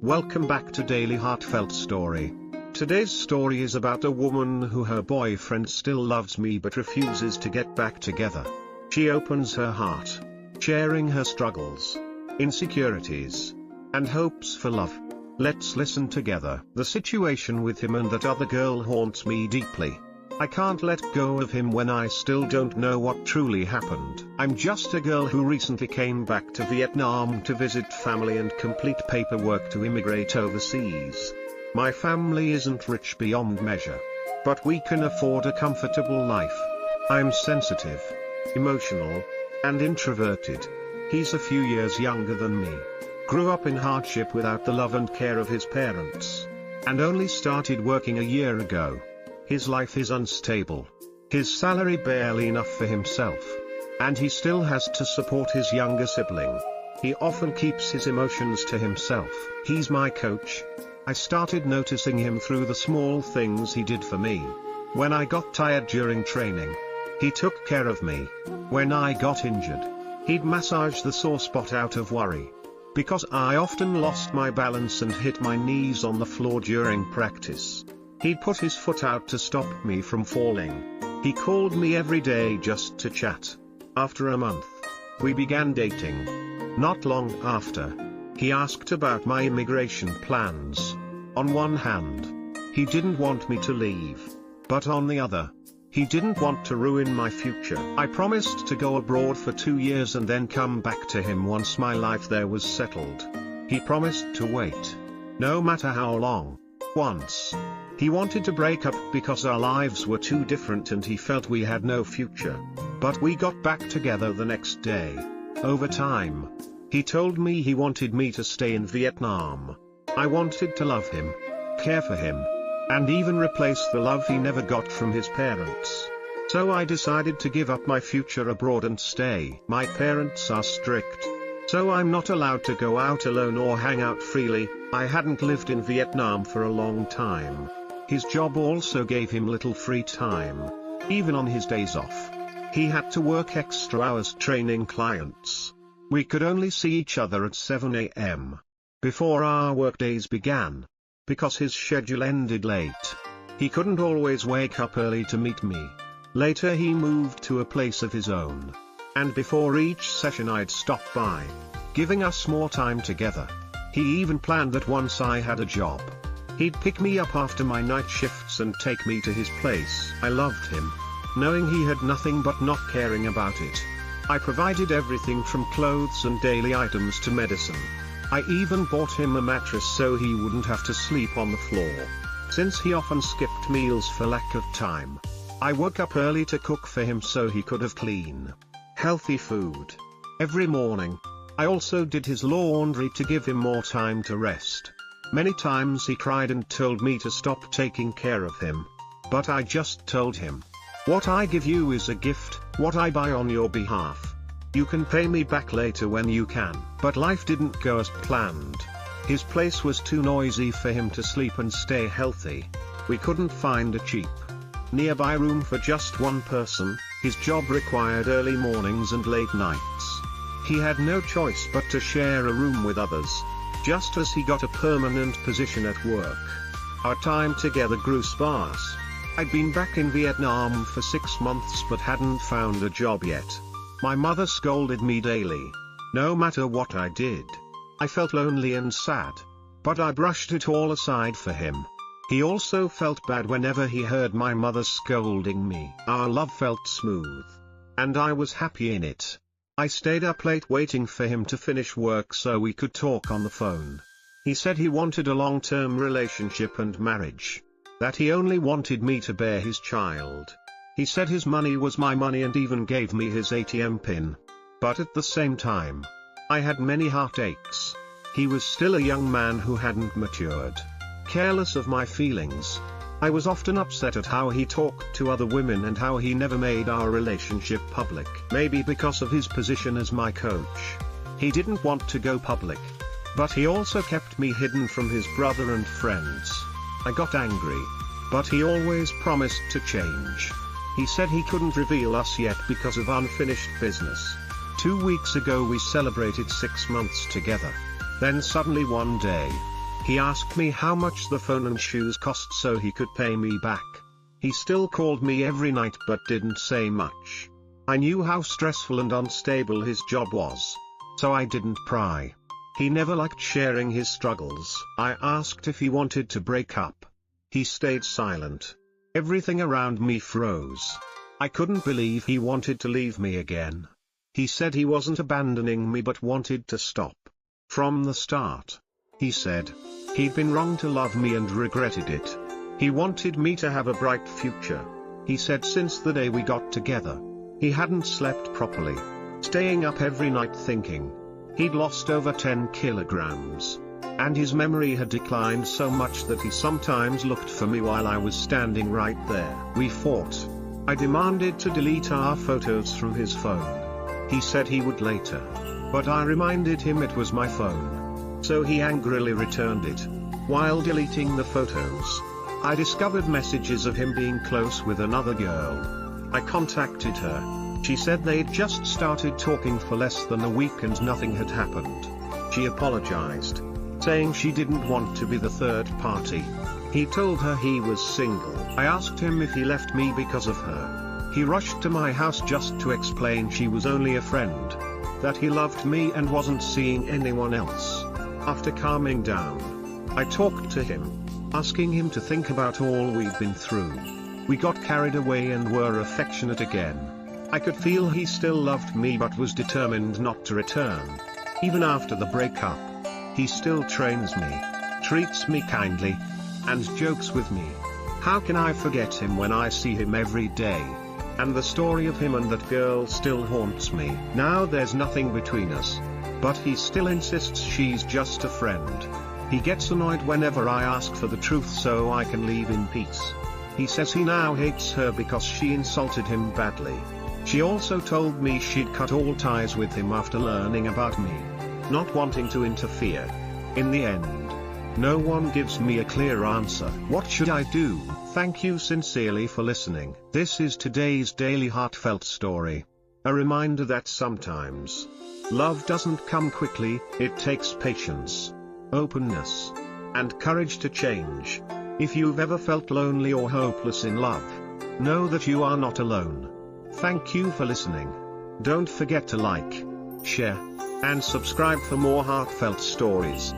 Welcome back to Daily Heartfelt Story. Today's story is about a woman who her boyfriend still loves me but refuses to get back together. She opens her heart, sharing her struggles, insecurities, and hopes for love. Let's listen together. The situation with him and that other girl haunts me deeply. I can't let go of him when I still don't know what truly happened. I'm just a girl who recently came back to Vietnam to visit family and complete paperwork to immigrate overseas. My family isn't rich beyond measure, but we can afford a comfortable life. I'm sensitive, emotional, and introverted. He's a few years younger than me. Grew up in hardship without the love and care of his parents, and only started working a year ago. His life is unstable. His salary barely enough for himself. And he still has to support his younger sibling. He often keeps his emotions to himself. He's my coach. I started noticing him through the small things he did for me. When I got tired during training, he took care of me. When I got injured, he'd massage the sore spot out of worry. Because I often lost my balance and hit my knees on the floor during practice, he'd put his foot out to stop me from falling. He called me every day just to chat. After a month, we began dating. Not long after, he asked about my immigration plans. On one hand, he didn't want me to leave. But on the other, he didn't want to ruin my future. I promised to go abroad for 2 years and then come back to him once my life there was settled. He promised to wait, no matter how long. Once, he wanted to break up because our lives were too different and he felt we had no future. But we got back together the next day. Over time, he told me he wanted me to stay in Vietnam. I wanted to love him, care for him, and even replace the love he never got from his parents. So I decided to give up my future abroad and stay. My parents are strict, so I'm not allowed to go out alone or hang out freely. I hadn't lived in Vietnam for a long time. His job also gave him little free time. Even on his days off, he had to work extra hours training clients. We could only see each other at 7 a.m. before our workdays began. Because his schedule ended late, he couldn't always wake up early to meet me. Later he moved to a place of his own. And before each session I'd stop by, giving us more time together. He even planned that once I had a job, he'd pick me up after my night shifts and take me to his place. I loved him, knowing he had nothing but not caring about it. I provided everything from clothes and daily items to medicine. I even bought him a mattress so he wouldn't have to sleep on the floor, since he often skipped meals for lack of time. I woke up early to cook for him so he could have clean, healthy food every morning. I also did his laundry to give him more time to rest. Many times he cried and told me to stop taking care of him. But I just told him, what I give you is a gift, what I buy on your behalf. You can pay me back later when you can. But life didn't go as planned. His place was too noisy for him to sleep and stay healthy. We couldn't find a cheap, nearby room for just one person. His job required early mornings and late nights. He had no choice but to share a room with others, just as he got a permanent position at work. Our time together grew sparse. I'd been back in Vietnam for 6 months but hadn't found a job yet. My mother scolded me daily. No matter what I did, I felt lonely and sad. But I brushed it all aside for him. He also felt bad whenever he heard my mother scolding me. Our love felt smooth, and I was happy in it. I stayed up late waiting for him to finish work so we could talk on the phone. He said he wanted a long-term relationship and marriage. That he only wanted me to bear his child. He said his money was my money and even gave me his ATM pin. But at the same time, I had many heartaches. He was still a young man who hadn't matured. Careless of my feelings. I was often upset at how he talked to other women and how he never made our relationship public. Maybe because of his position as my coach. He didn't want to go public. But he also kept me hidden from his brother and friends. I got angry. But he always promised to change. He said he couldn't reveal us yet because of unfinished business. 2 weeks ago we celebrated 6 months together. Then suddenly one day, He asked me how much the phone and shoes cost so he could pay me back. He still called me every night but didn't say much. I knew how stressful and unstable his job was, so I didn't pry. He never liked sharing his struggles. I asked if he wanted to break up. He stayed silent. Everything around me froze. I couldn't believe he wanted to leave me again. He said he wasn't abandoning me but wanted to stop. From the start. He said he'd been wrong to love me and regretted it. He wanted me to have a bright future. He said since the day we got together, he hadn't slept properly, staying up every night thinking. He'd lost over 10 kilograms. And his memory had declined so much that he sometimes looked for me while I was standing right there. We fought. I demanded to delete our photos from his phone. He said he would later. But I reminded him it was my phone. So he angrily returned it. While deleting the photos, I discovered messages of him being close with another girl. I contacted her. She said they'd just started talking for less than a week and nothing had happened. She apologized, saying she didn't want to be the third party. He told her he was single. I asked him if he left me because of her. He rushed to my house just to explain she was only a friend, that he loved me and wasn't seeing anyone else. After calming down, I talked to him, asking him to think about all we'd been through. We got carried away and were affectionate again. I could feel he still loved me but was determined not to return. Even after the breakup, he still trains me, treats me kindly, and jokes with me. How can I forget him when I see him every day? And the story of him and that girl still haunts me. Now there's nothing between us, but he still insists she's just a friend. He gets annoyed whenever I ask for the truth so I can leave in peace. He says he now hates her because she insulted him badly. She also told me she'd cut all ties with him after learning about me, not wanting to interfere. In the end, no one gives me a clear answer. What should I do? Thank you sincerely for listening. This is today's daily heartfelt story. A reminder that sometimes love doesn't come quickly, it takes patience, openness, and courage to change. If you've ever felt lonely or hopeless in love, know that you are not alone. Thank you for listening. Don't forget to like, share, and subscribe for more heartfelt stories.